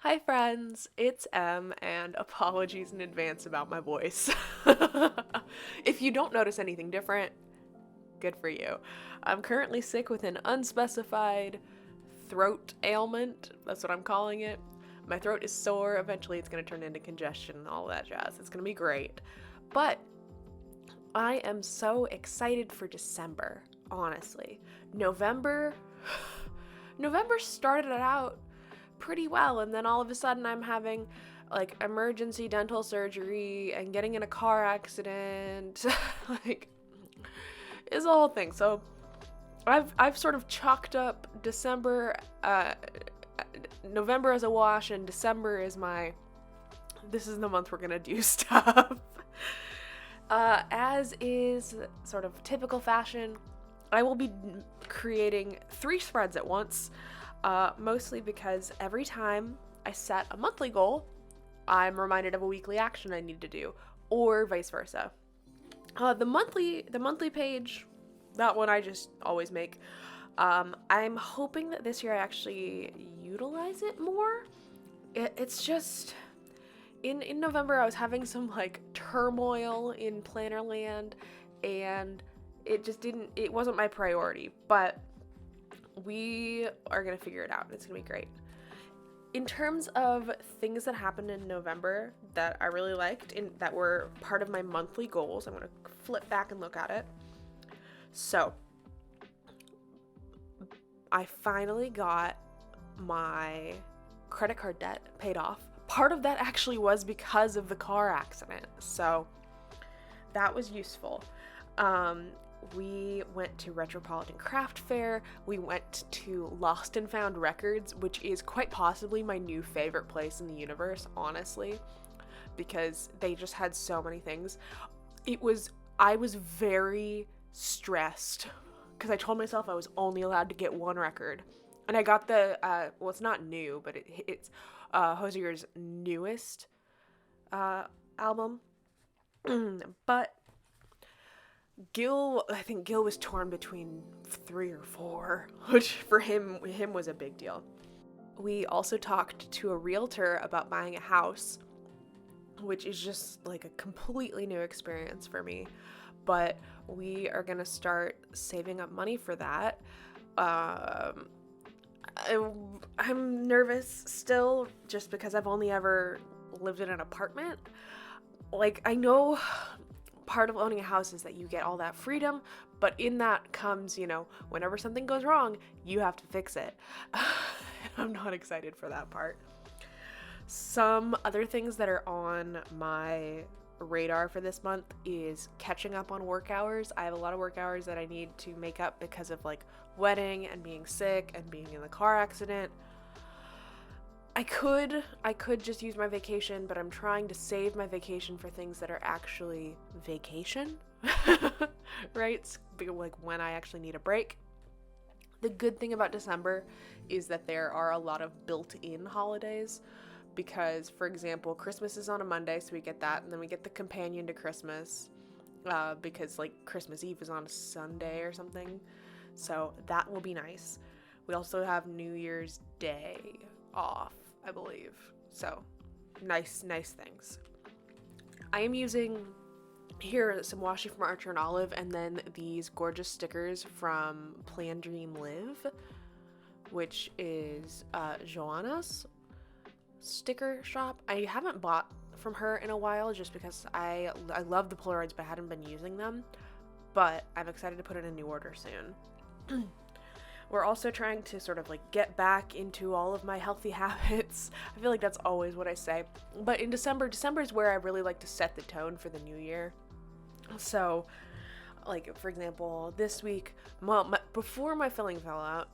Hi friends, it's Em, and apologies in advance about my voice. If you don't notice anything different, good for you. I'm currently sick with an unspecified throat ailment. That's what I'm calling it. My throat is sore. Eventually, it's going to turn into congestion and all that jazz. It's going to be great. But I am so excited for December, honestly. November. November started out pretty well, and then all of a sudden I'm having like emergency dental surgery and getting in a car accident. Like, it's a whole thing. So I've sort of chalked up November as a wash, and December is this is the month we're gonna do stuff. As is sort of typical fashion, I will be creating 3 spreads at once, mostly because every time I set a monthly goal, I'm reminded of a weekly action I need to do, or vice versa. The monthly page, that one I just always make. I'm hoping that this year I actually utilize it more. It's just in November I was having some like turmoil in Plannerland, and it wasn't my priority, but we are gonna figure it out. It's gonna be great. In terms of things that happened in November that I really liked and that were part of my monthly goals, I'm gonna flip back and look at it. So I finally got my credit card debt paid off. Part of that actually was because of the car accident, so that was useful. We went to Metropolitan Craft Fair. We went to Lost and Found Records, which is quite possibly my new favorite place in the universe, honestly, because they just had so many things. I was very stressed because I told myself I was only allowed to get one record. And I got well, it's not new, but it's Hosier's newest album. But I think Gil was torn between 3 or 4, which for him was a big deal. We also talked to a realtor about buying a house, which is just like a completely new experience for me. But we are gonna start saving up money for that. I'm nervous still, just because I've only ever lived in an apartment. Like, I know part of owning a house is that you get all that freedom, but in that comes, whenever something goes wrong, you have to fix it. I'm not excited for that part. Some other things that are on my radar for this month is catching up on work hours. I have a lot of work hours that I need to make up because of like wedding and being sick and being in the car accident. I could just use my vacation, but I'm trying to save my vacation for things that are actually vacation, right? Like when I actually need a break. The good thing about December is that there are a lot of built-in holidays because, for example, Christmas is on a Monday, so we get that, and then we get the companion to Christmas because like Christmas Eve is on a Sunday or something, so that will be nice. We also have New Year's Day off, I believe. So, nice things. I am using here some washi from Archer and Olive, and then these gorgeous stickers from Plan Dream Live, which is Joanna's sticker shop. I haven't bought from her in a while just because I love the Polaroids, but I hadn't been using them. But I'm excited to put in a new order soon. We're also trying to sort of like get back into all of my healthy habits. I feel like that's always what I say. But in December is where I really like to set the tone for the new year. So, like, for example, this week, before my filling fell out,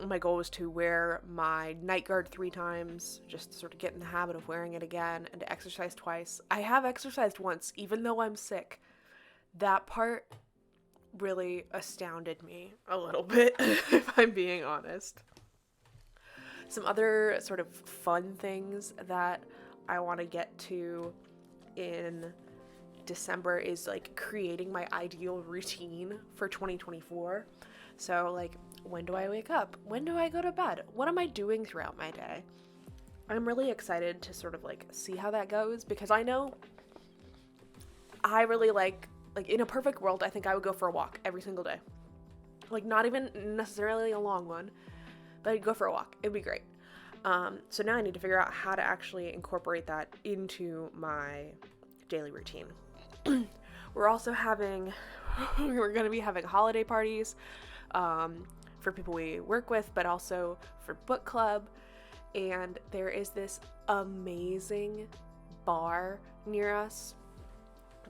my goal was to wear my night guard 3 times, just to sort of get in the habit of wearing it again, and to exercise twice. I have exercised once, even though I'm sick. That part really astounded me a little bit, if I'm being honest. Some other sort of fun things that I want to get to in December is like creating my ideal routine for 2024. So like, when do I wake up? When do I go to bed? What am I doing throughout my day? I'm really excited to sort of like see how that goes, because I know I really like in a perfect world, I think I would go for a walk every single day. Like, not even necessarily a long one, but I'd go for a walk. It'd be great. So now I need to figure out how to actually incorporate that into my daily routine. We're going to be having holiday parties for people we work with, but also for book club. And there is this amazing bar near us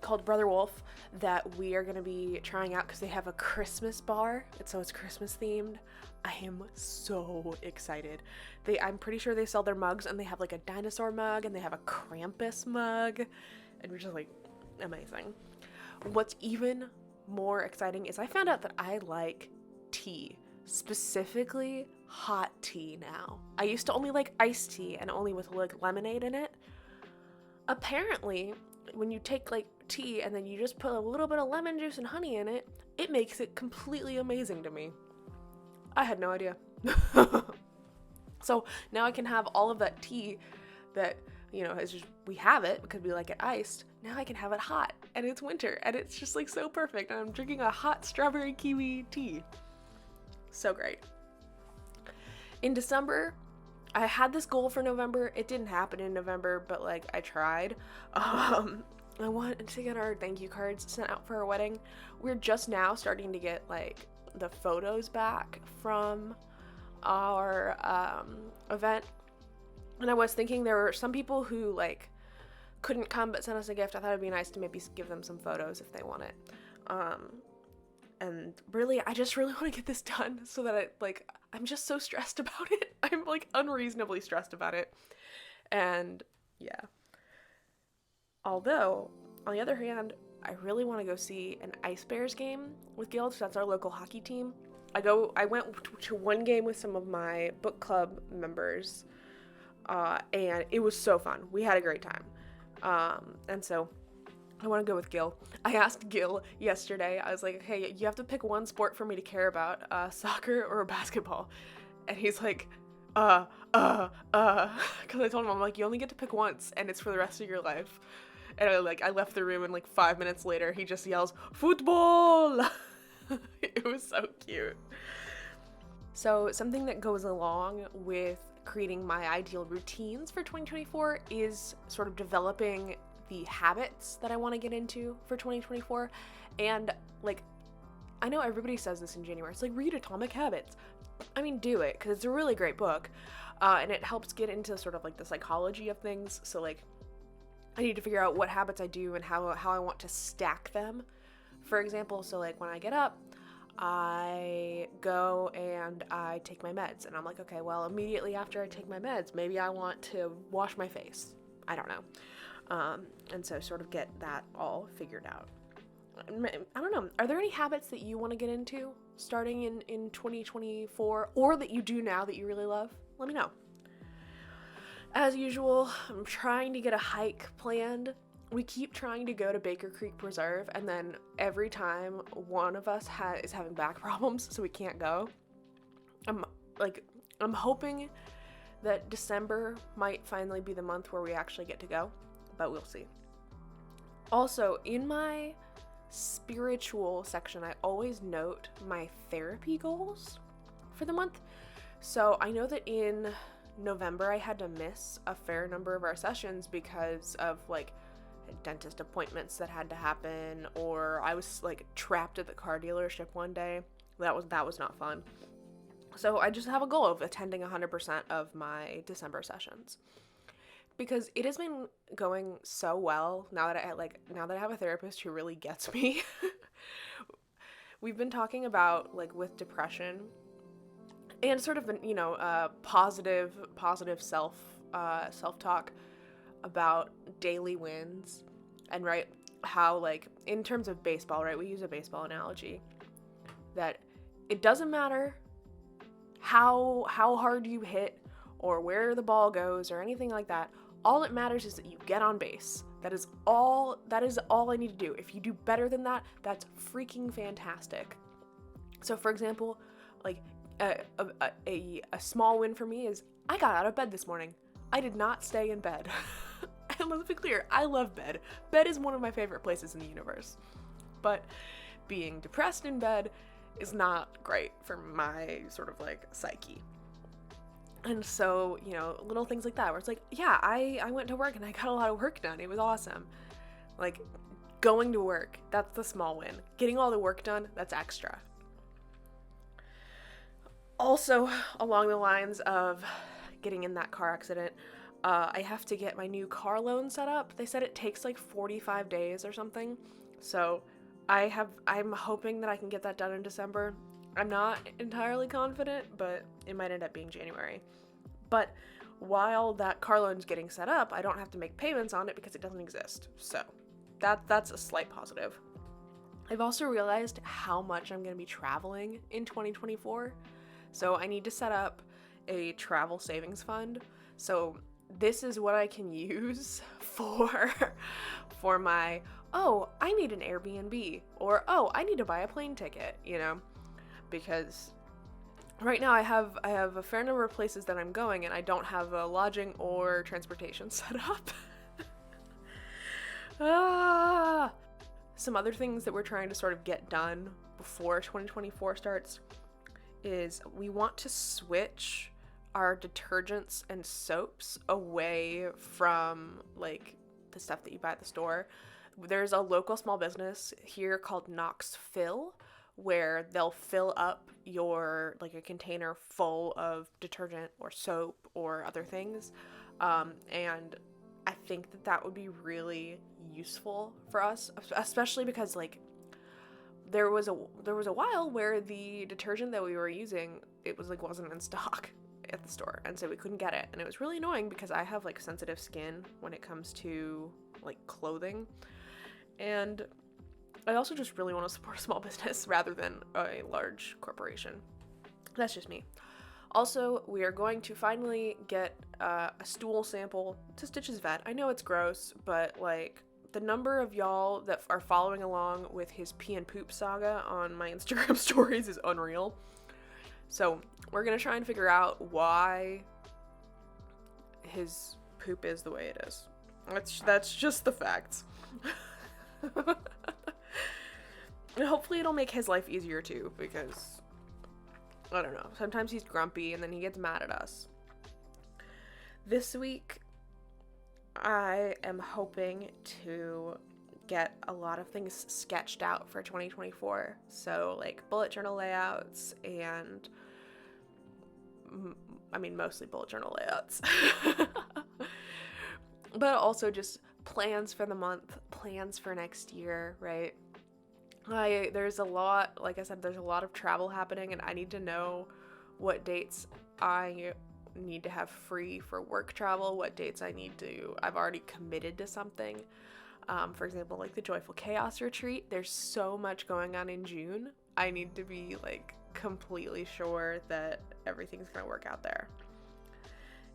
called Brother Wolf that we are going to be trying out because they have a Christmas bar. So it's Christmas themed. I am so excited. I'm pretty sure they sell their mugs, and they have like a dinosaur mug and they have a Krampus mug, and we're just like, amazing. What's even more exciting is I found out that I like tea, specifically hot tea now. I used to only like iced tea and only with like lemonade in it. Apparently, when you take like tea and then you just put a little bit of lemon juice and honey in it, it makes it completely amazing to me. I had no idea. So now I can have all of that tea that, it's just, we have it because we like it iced. Now I can have it hot, and it's winter, and it's just like so perfect. And I'm drinking a hot strawberry kiwi tea. So great. In December, I had this goal for November. It didn't happen in November, but like I tried. I wanted to get our thank you cards sent out for our wedding. We're just now starting to get like the photos back from our event, and I was thinking there were some people who like couldn't come but sent us a gift. I thought it'd be nice to maybe give them some photos if they want it. And really, I just really want to get this done so that I'm just so stressed about it. I'm like unreasonably stressed about it. And yeah. Although, on the other hand, I really want to go see an Ice Bears game with Guild. So that's our local hockey team. I went to one game with some of my book club members, and it was so fun. We had a great time. And so I want to go with Gil. I asked Gil yesterday, I was like, hey, you have to pick one sport for me to care about, soccer or basketball. And he's like, because I told him, I'm like, you only get to pick once, and it's for the rest of your life. And I left the room, and like 5 minutes later, he just yells, football! It was so cute. So something that goes along with creating my ideal routines for 2024 is sort of developing the habits that I want to get into for 2024. And like, I know everybody says this in January, it's like, read Atomic Habits. I mean, do it, because it's a really great book, and it helps get into sort of like the psychology of things. So like, I need to figure out what habits I do and how I want to stack them. For example, so like when I get up, I go and I take my meds, and I'm like, okay, well, immediately after I take my meds, maybe I want to wash my face. I don't know. And so sort of get that all figured out. I don't know. Are there any habits that you want to get into starting in 2024, or that you do now that you really love? Let me know. As usual, I'm trying to get a hike planned. We keep trying to go to Baker Creek Preserve, and then every time one of us is having back problems, so we can't go. I'm hoping that December might finally be the month where we actually get to go, but we'll see. Also, in my spiritual section, I always note my therapy goals for the month. So I know that in November I had to miss a fair number of our sessions because of like dentist appointments that had to happen, or I was like trapped at the car dealership one day. That was not fun. So I just have a goal of attending 100% of my December sessions, because it has been going so well now that I have a therapist who really gets me. We've been talking about like with depression and sort of positive self-talk about daily wins, and right, how like in terms of baseball, right, we use a baseball analogy that it doesn't matter how hard you hit or where the ball goes or anything like that. All it matters is that you get on base. That is all I need to do. If you do better than that, that's freaking fantastic. So for example, like a small win for me is I got out of bed this morning. I did not stay in bed. And let's be clear, I love bed. Bed is one of my favorite places in the universe. But being depressed in bed is not great for my sort of like psyche. And so, you know, little things like that where it's like, yeah, I went to work and I got a lot of work done. It was awesome. Like, going to work, that's the small win. Getting all the work done, that's extra. Also, along the lines of getting in that car accident, I have to get my new car loan set up. They said it takes like 45 days or something. So I'm hoping that I can get that done in December. I'm not entirely confident, but it might end up being January. But while that car loan's getting set up, I don't have to make payments on it because it doesn't exist. So that's a slight positive. I've also realized how much I'm going to be traveling in 2024. So I need to set up a travel savings fund. So this is what I can use for my, oh, I need an Airbnb, or oh, I need to buy a plane ticket, you know, because right now I have a fair number of places that I'm going and I don't have a lodging or transportation set up. Some other things that we're trying to sort of get done before 2024 starts is we want to switch our detergents and soaps away from like the stuff that you buy at the store. There's a local small business here called Knox Fill, where they'll fill up your like a container full of detergent or soap or other things, and I think that would be really useful for us, especially because like there was a while where the detergent that we were using, it was like wasn't in stock at the store, and so we couldn't get it, and it was really annoying because I have like sensitive skin when it comes to like clothing, and I also just really want to support a small business rather than a large corporation. That's just me. Also, we are going to finally get a stool sample to Stitch's vet. I know it's gross, but like the number of y'all that are following along with his pee and poop saga on my Instagram stories is unreal. So we're gonna try and figure out why his poop is the way it is. That's just the facts. And hopefully it'll make his life easier too, because I don't know, sometimes he's grumpy and then he gets mad at us. This week I am hoping to get a lot of things sketched out for 2024. So like bullet journal layouts and mostly bullet journal layouts. But also just plans for the month, plans for next year, right? There's a lot, like I said, there's a lot of travel happening, and I need to know what dates I need to have free for work travel, what dates I've already committed to something. For example, like the Joyful Chaos retreat, there's so much going on in June. I need to be like completely sure that everything's gonna work out there.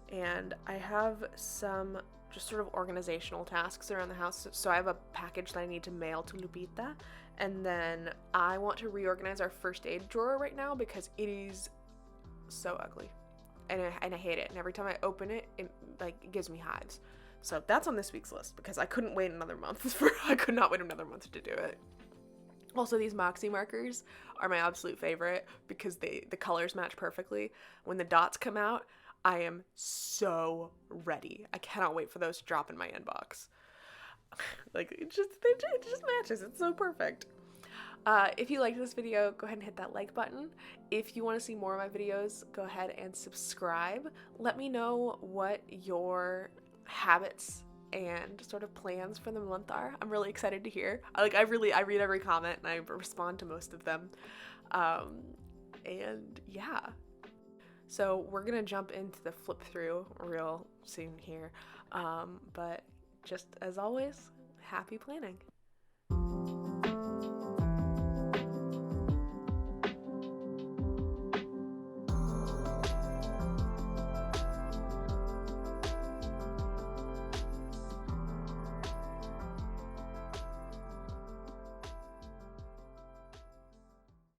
And I have some just sort of organizational tasks around the house. So I have a package that I need to mail to Lupita, and then I want to reorganize our first aid drawer right now because it is so ugly, and I hate it. And every time I open it, it gives me hives. So that's on this week's list because I couldn't wait another month. I could not wait another month to do it. Also, these Moxie markers are my absolute favorite because the colors match perfectly. When the dots come out, I am so ready. I cannot wait for those to drop in my inbox. Like, it just matches. It's so perfect. If you liked this video, go ahead and hit that like button. If you want to see more of my videos, go ahead and subscribe. Let me know what your habits and sort of plans for the month are. I'm really excited to hear. I read every comment and I respond to most of them. And yeah. So we're gonna jump into the flip through real soon here. But just as always, happy planning.